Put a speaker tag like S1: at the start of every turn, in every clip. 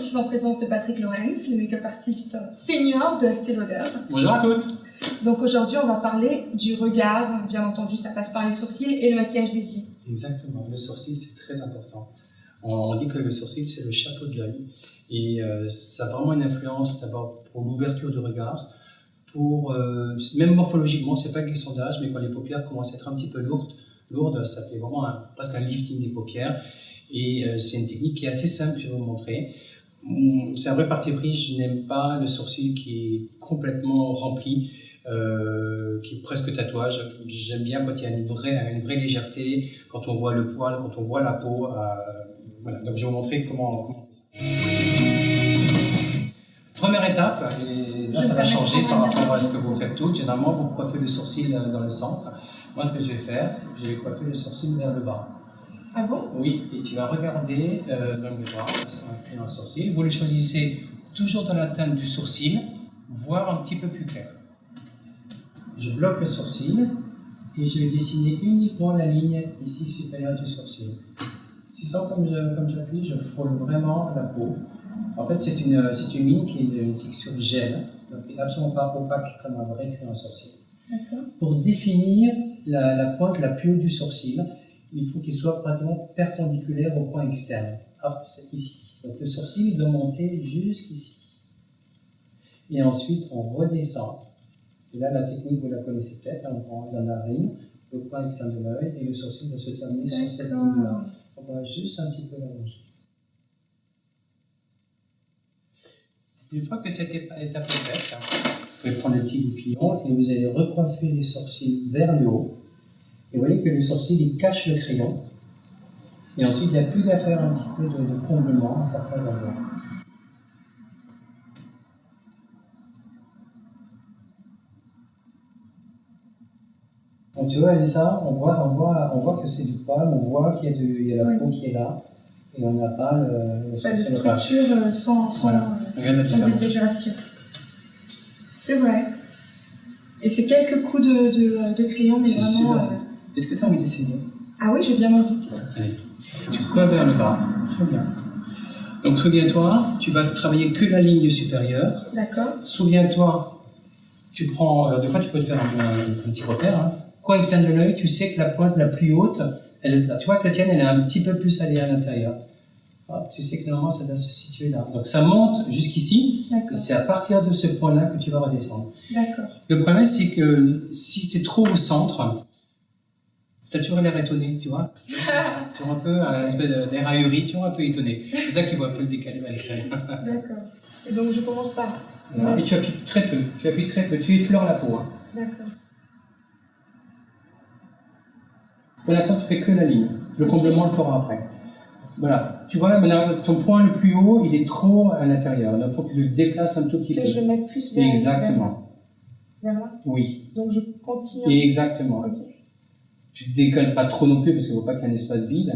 S1: suis en présence de Patrick Lorenz, le make-up artiste senior de Estée Lauder.
S2: Bonjour à toutes.
S1: Donc aujourd'hui, on va parler du regard. Bien entendu, ça passe par les sourcils et le maquillage des yeux.
S2: Exactement, le sourcil c'est très important. On dit que le sourcil c'est le chapeau de l'œil et ça a vraiment une influence d'abord pour l'ouverture du regard, pour même morphologiquement, c'est pas une question d'âge, mais quand les paupières commencent à être un petit peu lourdes, ça fait vraiment presque un lifting des paupières. Et c'est une technique qui est assez simple que je vais vous montrer. C'est un vrai parti pris, je n'aime pas le sourcil qui est complètement rempli, qui est presque tatouage. J'aime bien quand il y a une vraie légèreté, quand on voit le poil, quand on voit la peau. Voilà. Donc je vais vous montrer comment on fait ça. Première étape, et là ça va changer par rapport à ce que vous faites toutes. Généralement vous coiffez le sourcil dans le sens. Moi ce que je vais faire, c'est que je vais coiffer le sourcil vers le bas.
S1: Ah bon?
S2: Oui, et tu vas regarder dans le miroir, un sourcil. Vous le choisissez toujours dans la teinte du sourcil, voire un petit peu plus clair. Je bloque le sourcil et je vais dessiner uniquement la ligne ici supérieure du sourcil. Tu sens comme j'appuie, je frôle vraiment la peau. En fait, c'est une ligne qui est d'une texture gel, donc qui n'est absolument pas opaque comme un vrai crayon sourcil.
S1: D'accord.
S2: Pour définir la pointe la plus haute du sourcil, il faut qu'il soit pratiquement perpendiculaire au point externe. Hop, c'est ici. Donc le sourcil doit monter jusqu'ici. Et ensuite, on redescend. Et là, la technique, vous la connaissez peut-être. On prend la narine, le point externe de l'œil, et le sourcil va se terminer sur cette ligne-là. On va juste un petit peu l'allonger. Une fois que cette étape est faite, vous pouvez prendre le petit goupillon et vous allez recoiffer les sourcils vers le haut. Et vous voyez que le sourcil, il cache le crayon. Et ensuite, il n'y a plus qu'à faire un petit peu de comblement à certains endroits. Donc tu vois, Elisa, on voit que c'est du poil, on voit qu'il y a la peau qui est là. Et on n'a pas le
S1: ça de structure sans exagération. C'est vrai. Et c'est quelques coups de crayon, mais vraiment...
S2: Est-ce que tu as envie d'essayer?
S1: Ah oui, j'ai bien envie.
S2: Allez. Tu coifes vers le bas. Très bien. Donc souviens-toi, tu vas travailler que la ligne supérieure.
S1: D'accord.
S2: Souviens-toi, tu prends... des fois, tu peux te faire un petit repère. Hein. Coin externe de l'œil, tu sais que la pointe la plus haute, elle est là. Tu vois que la tienne, elle est un petit peu plus allée à l'intérieur. Tu sais que normalement, ça doit se situer là. Donc ça monte jusqu'ici. C'est à partir de ce point-là que tu vas redescendre.
S1: D'accord.
S2: Le problème, c'est que si c'est trop au centre, tu as toujours l'air étonné, tu vois. Tu vois un peu un espèce d'air ahuri, tu vois, un peu étonné. C'est ça qui va un peu le décaler à l'extérieur.
S1: D'accord. Et donc je commence par...
S2: Et tu appuies très peu. Tu effleures la peau. Hein.
S1: D'accord.
S2: Pour l'instant, tu fais que la ligne. Le comblement, on le fera après. Voilà. Tu vois, maintenant, ton point le plus haut, il est trop à l'intérieur. Donc, il faut que tu le déplaces un tout petit peu.
S1: Que je le mette plus vers...
S2: Exactement.
S1: Vers là?
S2: Oui.
S1: Donc, je continue...
S2: Exactement.
S1: Ok.
S2: Tu ne décolles pas trop non plus, parce qu'il ne faut pas qu'il y ait un espace vide.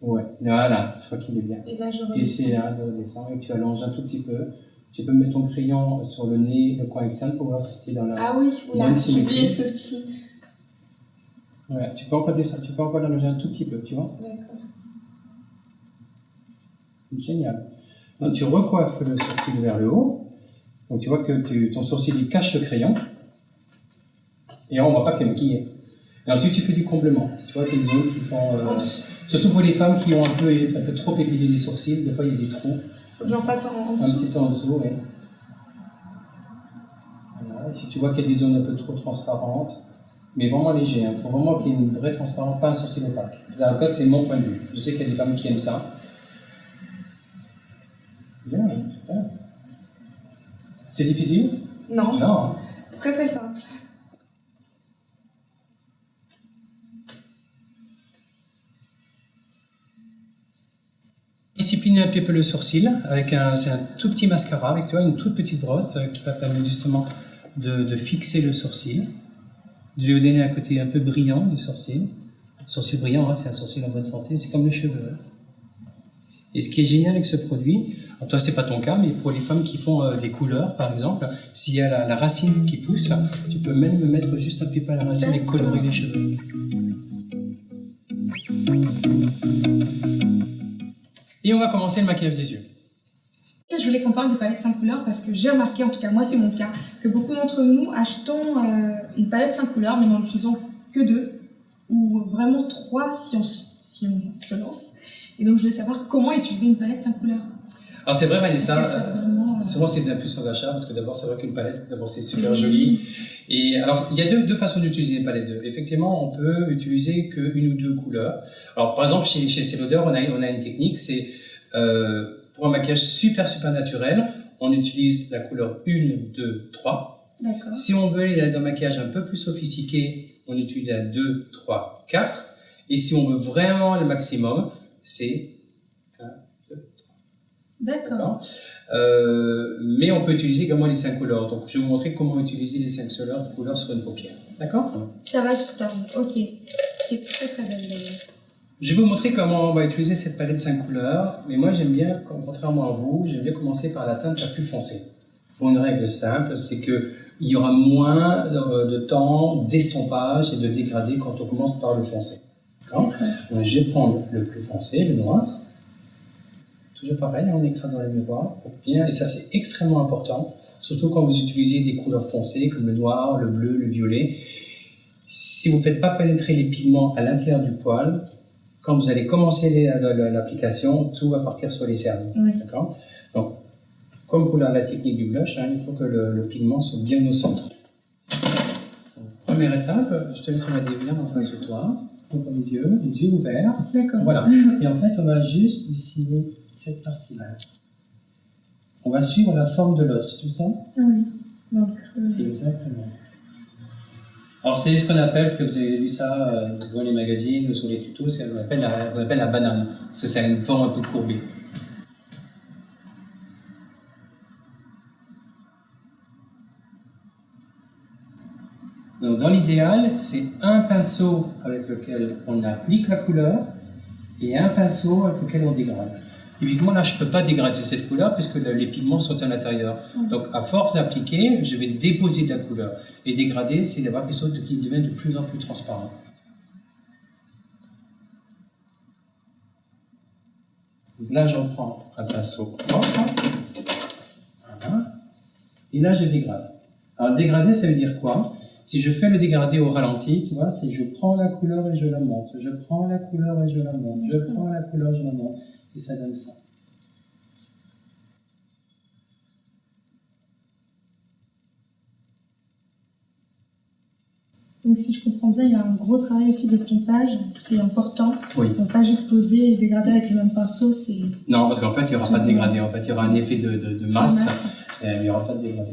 S2: Ouais. Voilà. Je crois qu'il est bien.
S1: Et là, je redescends.
S2: Et c'est là, je redescends. Et tu allonges un tout petit peu. Tu peux mettre ton crayon sur le nez, le coin externe, pour voir si tu es dans la...
S1: Ah oui, là, j'ai oublié ce petit...
S2: Ouais, tu peux encore descendre, tu peux encore l'allonger un tout petit peu, tu vois.
S1: D'accord.
S2: Génial. Donc tu recoiffes le sourcil vers le haut. Donc tu vois que ton sourcil il cache le crayon. Et on ne voit pas que tu es maquillée. Et ensuite tu fais du comblement. Tu vois les zones qui sont... surtout pour les femmes qui ont un peu trop épilé les sourcils, des fois il y a des trous.
S1: Faut que j'en fasse en dessous.
S2: Un petit peu en dessous, oui. Voilà. Et si tu vois qu'il y a des zones un peu trop transparentes, mais vraiment léger, il faut vraiment qu'il y ait une vraie transparence, pas un sourcil opaque. En tout cas, c'est mon point de vue. Je sais qu'il y a des femmes qui aiment ça. Bien, super. C'est difficile?
S1: Non.
S2: Non.
S1: Très très simple.
S2: Discipliner un petit peu le sourcil, c'est un tout petit mascara avec toi, une toute petite brosse qui va permettre justement de fixer le sourcil. De lui donner un côté un peu brillant du sourcil. Le sourcil brillant, hein, c'est un sourcil en bonne santé, c'est comme le cheveu. Et ce qui est génial avec ce produit, alors toi c'est pas ton cas, mais pour les femmes qui font des couleurs par exemple, s'il y a la racine qui pousse, tu peux même le mettre juste un petit peu à la racine et colorer les cheveux. Et on va commencer le maquillage des yeux.
S1: Je voulais qu'on parle de palette 5 couleurs parce que j'ai remarqué, en tout cas moi c'est mon cas, que beaucoup d'entre nous achetons une palette 5 couleurs mais n'en utilisons que 2 ou vraiment 3 si on se lance. Et donc je voulais savoir comment utiliser une palette 5 couleurs.
S2: Alors c'est vrai Vanessa, souvent c'est des impulsions d'achat parce que d'abord c'est vrai qu'une palette, d'abord c'est super joli. Et alors il y a deux façons d'utiliser une palette. Effectivement on peut utiliser qu'une ou 2 couleurs. Alors par exemple chez Estée Lauder on a une technique, c'est pour un maquillage super naturel, on utilise la couleur 1, 2, 3.
S1: D'accord.
S2: Si on veut aller dans un maquillage un peu plus sophistiqué, on utilise la 2, 3, 4. Et si on veut vraiment le maximum, c'est 1, 2, 3.
S1: D'accord.
S2: Mais on peut utiliser également les 5 couleurs. Donc je vais vous montrer comment utiliser les 5 couleurs sur une paupière. D'accord?
S1: Ça va, Storm. Ok. C'est très belle d'ailleurs.
S2: Je vais vous montrer comment on va utiliser cette palette 5 couleurs, mais moi j'aime bien, contrairement à vous, j'aime bien commencer par la teinte la plus foncée. Pour une règle simple, c'est qu'il y aura moins de temps d'estompage et de dégradé quand on commence par le foncé. Donc, je vais prendre le plus foncé, le noir. Toujours pareil, on écrase dans les miroirs pour bien, et ça c'est extrêmement important, surtout quand vous utilisez des couleurs foncées comme le noir, le bleu, le violet. Si vous ne faites pas pénétrer les pigments à l'intérieur du poil, quand vous allez commencer l'application, tout va partir sur les cernes.
S1: Oui.
S2: D'accord? Donc, comme pour la technique du blush, il faut que le pigment soit bien au centre. Donc, première étape, je te laisse regarder bien en face de toi. Ouvre les yeux ouverts.
S1: D'accord.
S2: Voilà. Et en fait, on va juste dessiner cette partie-là. On va suivre la forme de l'os, tout ça?
S1: Oui, dans le creux.
S2: Exactement. Alors c'est ce qu'on appelle, peut-être vous avez vu ça dans les magazines ou sur les tutos, c'est ce qu'on appelle la banane, parce que ça a une forme un peu courbée. Donc dans l'idéal, c'est un pinceau avec lequel on applique la couleur et un pinceau avec lequel on dégrade. Typiquement, là, je ne peux pas dégrader cette couleur puisque les pigments sont à l'intérieur. Donc, à force d'appliquer, je vais déposer de la couleur. Et dégrader, c'est d'avoir quelque chose qui devient de plus en plus transparent. Là, je reprends un pinceau propre. Voilà. Et là, je dégrade. Alors, dégrader, ça veut dire quoi? Si je fais le dégradé au ralenti, tu vois, c'est je prends la couleur et je la monte. Je prends la couleur et je la monte. Je prends la couleur et je la monte. Et ça donne ça.
S1: Donc si je comprends bien, il y a un gros travail aussi d'estompage qui est important.
S2: Oui.
S1: Donc pas juste poser et dégrader avec le même pinceau, c'est...
S2: Non, parce qu'en fait, il n'y aura pas de dégradé. En fait, il y aura un effet de masse. Et il n'y aura pas de dégradé.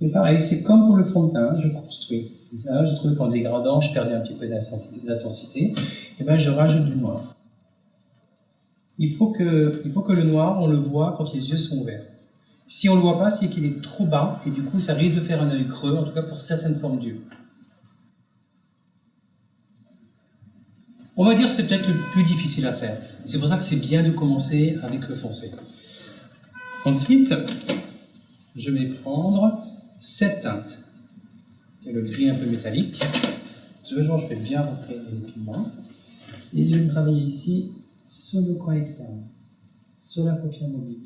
S2: Et pareil, c'est comme pour le fond de teint, je construis. Là, j'ai trouvé qu'en dégradant, je perdais un petit peu d'intensité. Et bien, je rajoute du noir. Il faut que le noir, on le voit quand les yeux sont ouverts. Si on ne le voit pas, c'est qu'il est trop bas, et du coup, ça risque de faire un œil creux, en tout cas pour certaines formes d'yeux. On va dire que c'est peut-être le plus difficile à faire. C'est pour ça que c'est bien de commencer avec le foncé. Ensuite, je vais prendre cette teinte. C'est le gris un peu métallique. Toujours, je fais bien rentrer les pigments. Et je vais travailler ici sur le coin externe, sur la paupière mobile.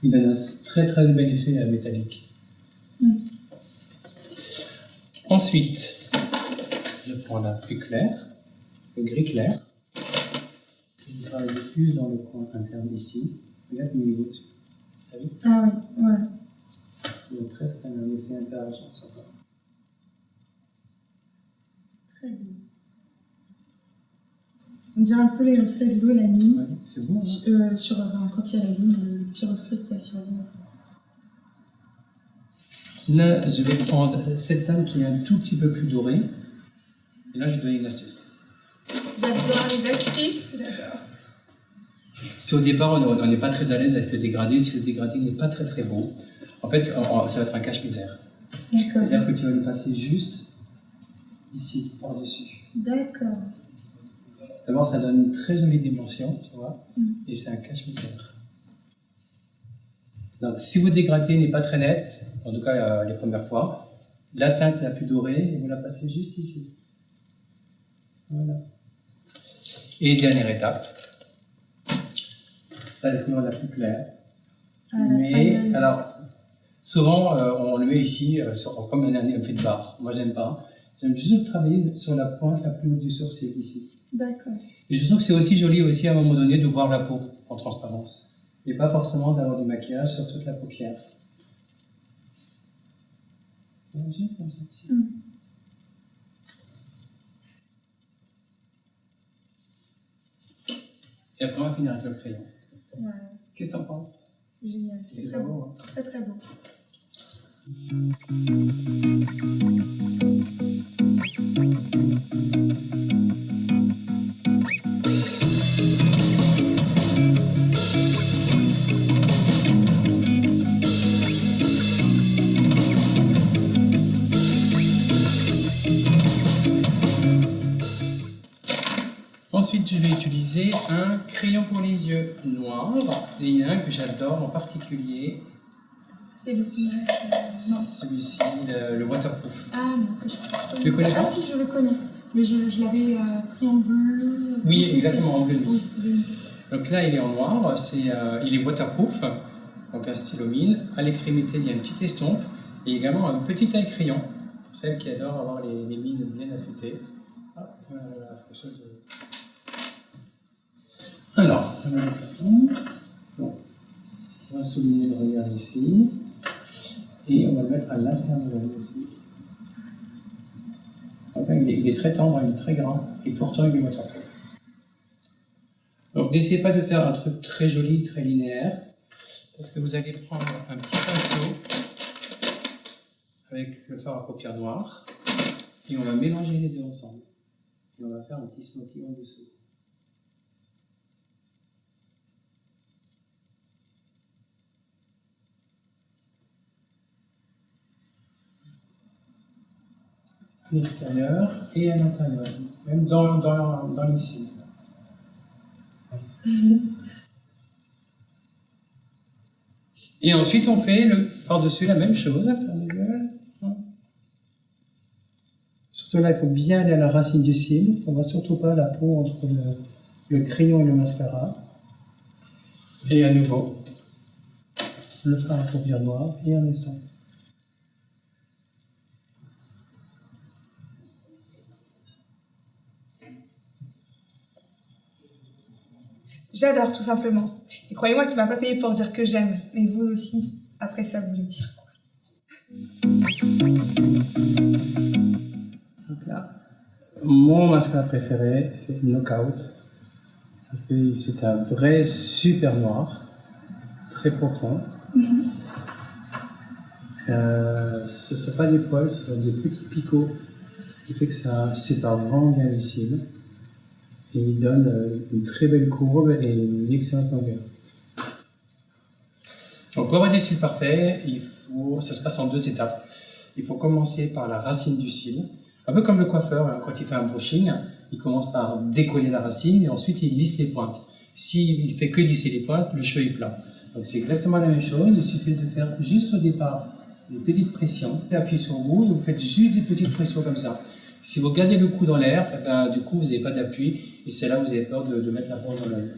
S2: Il donne un très bel effet métallique. Ensuite, je prends la plus claire, le gris clair. Je travaille plus dans le coin interne ici. Regarde le niveau dessus.
S1: Ah oui, ouais.
S2: Il y a presque un effet un peu argent sur ça.
S1: Très bien. On dirait un peu les reflets de l'eau la nuit.
S2: Ouais, c'est beau.
S1: Quand il y a la lune, le petit reflet qu'il y a sur la lune.
S2: Là, je vais prendre cette teinte qui est un tout petit peu plus dorée. Et là, je vais donner une astuce.
S1: J'adore les astuces, j'adore.
S2: Si au départ, on n'est pas très à l'aise avec le dégradé, si le dégradé n'est pas très beau, en fait, ça va être un cache-misère.
S1: D'accord.
S2: C'est-à-dire que tu vas le passer juste ici, par-dessus.
S1: D'accord.
S2: D'abord, ça donne une très jolie dimension, tu vois, et c'est un cache-misère. Donc, si votre dégradé n'est pas très net, en tout cas les premières fois, la teinte la plus dorée et vous la passez juste ici. Voilà. Et dernière étape, la couleur la plus claire. Mais alors, souvent on le met ici comme un effet de barre. Moi j'aime pas. J'aime juste travailler sur la pointe la plus haute du sourcil ici.
S1: D'accord.
S2: Et je trouve que c'est aussi joli aussi à un moment donné de voir la peau en transparence. Et pas forcément d'avoir du maquillage sur toute la paupière. Juste comme ça ici. Et après on va finir avec le crayon.
S1: Ouais.
S2: Qu'est-ce que tu en penses?
S1: Génial, c'est très beau.
S2: Hein.
S1: Très très beau.
S2: Ensuite, je vais utiliser un crayon pour les yeux noir. Et il y en a un que j'adore en particulier.
S1: C'est le sujet. Non.
S2: Celui-ci, le waterproof.
S1: Ah non, que je
S2: Tu le connais pas?
S1: Ah si, je le connais. Mais je l'avais pris en bleu.
S2: Oui,
S1: foncé.
S2: exactement, en bleu nuit.
S1: Oui, bleu nuit.
S2: Donc là, il est en noir. Il est waterproof, donc un stylo mine. À l'extrémité, il y a une petite estompe et également un petit taille crayon pour celles qui adorent avoir les mines bien affûtées. Ah, voilà, alors, bon, on va souligner le regard ici et on va le mettre à l'intérieur de l'œil aussi. Enfin, il est très tendre, il est très grand et pourtant il est waterproof. Donc n'essayez pas de faire un truc très joli, très linéaire, parce que vous allez prendre un petit pinceau avec le fard à paupières noires et on va mélanger les deux ensemble. Et on va faire un petit smoky en dessous. À l'extérieur et à l'intérieur, même dans les cils. Et ensuite, on fait par-dessus la même chose. Surtout là, il faut bien aller à la racine du cil. On ne va surtout pas la peau entre le crayon et le mascara. Et à nouveau, le fard à paupières noires et un estompe.
S1: J'adore tout simplement. Et croyez-moi qu'il m'a pas payé pour dire que j'aime. Mais vous aussi, après ça, vous voulez dire quoi?
S2: Donc là, mon mascara préféré, c'est Knockout. Parce que c'est un vrai super noir, très profond. Ce ne sont pas des poils, ce sont des petits picots, ce qui fait que ça sépare vraiment bien les cils. Et il donne une très belle courbe et une excellente longueur. Donc pour avoir des cils parfaits, ça se passe en 2 étapes. Il faut commencer par la racine du cil, un peu comme le coiffeur, hein, quand il fait un brushing, il commence par décoller la racine et ensuite il lisse les pointes. S'il fait que lisser les pointes, le cheveu est plat. Donc c'est exactement la même chose, il suffit de faire juste au départ des petites pressions, appuyez sur vous et vous faites juste des petites pressions comme ça. Si vous gardez le cou dans l'air, eh ben, du coup vous n'avez pas d'appui et c'est là où vous avez peur de mettre la brosse dans l'œil.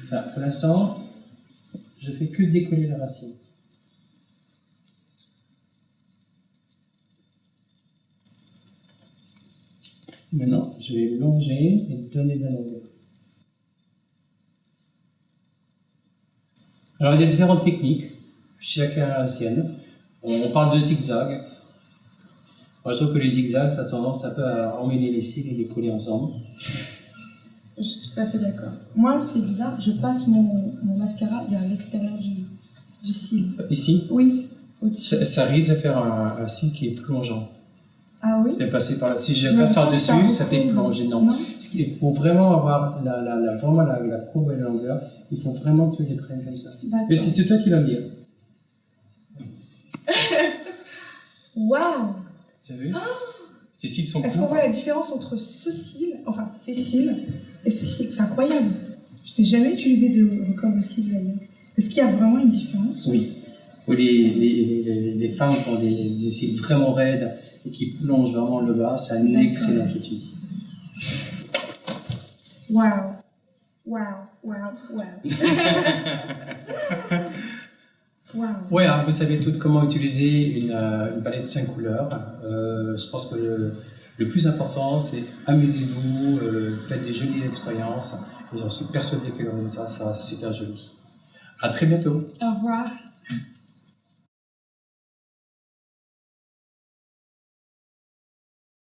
S2: Voilà, pour l'instant, je fais que décoller la racine. Maintenant, je vais longer et donner de la longueur. Alors, il y a différentes techniques, chacun a la sienne. On parle de zigzag. Moi, je trouve que les zigzags, ça a tendance un peu à emmêler les cils et les coller ensemble.
S1: Je suis tout à fait d'accord. Moi, c'est bizarre, je passe mon mascara vers l'extérieur du cil.
S2: Ici,
S1: Oui, au-dessus.
S2: ça risque de faire un cil qui est plongeant.
S1: Ah oui?
S2: Et passer par, si je
S1: J'ai
S2: passe
S1: l'impression que
S2: par-dessus, ça
S1: ça
S2: fait
S1: recouvre.
S2: plonger. Non. Pour vraiment avoir la courbe et la longueur, il faut vraiment que tu les prennes comme ça.
S1: D'accord.
S2: Mais c'est toi qui vas me dire.
S1: Waouh!
S2: Tu as vu? Tes cils sont
S1: Est-ce qu'on
S2: courts.
S1: voit la différence entre ce cil, enfin ces cils, et ce cil? C'est incroyable. Je n'ai jamais utilisé de recolle au cil d'ailleurs. Est-ce qu'il y a vraiment une différence?
S2: Oui. Pour les femmes qui ont des cils vraiment raides et qui plongent vraiment le bas, c'est un excellent outil.
S1: Waouh, waouh, waouh, waouh. Wow.
S2: Ouais, hein, vous savez toutes comment utiliser une palette 5 couleurs. Je pense que le plus important, c'est amusez-vous, faites des jolies expériences. Et j'en suis persuadé que le résultat sera super joli. À très bientôt.
S1: Au revoir.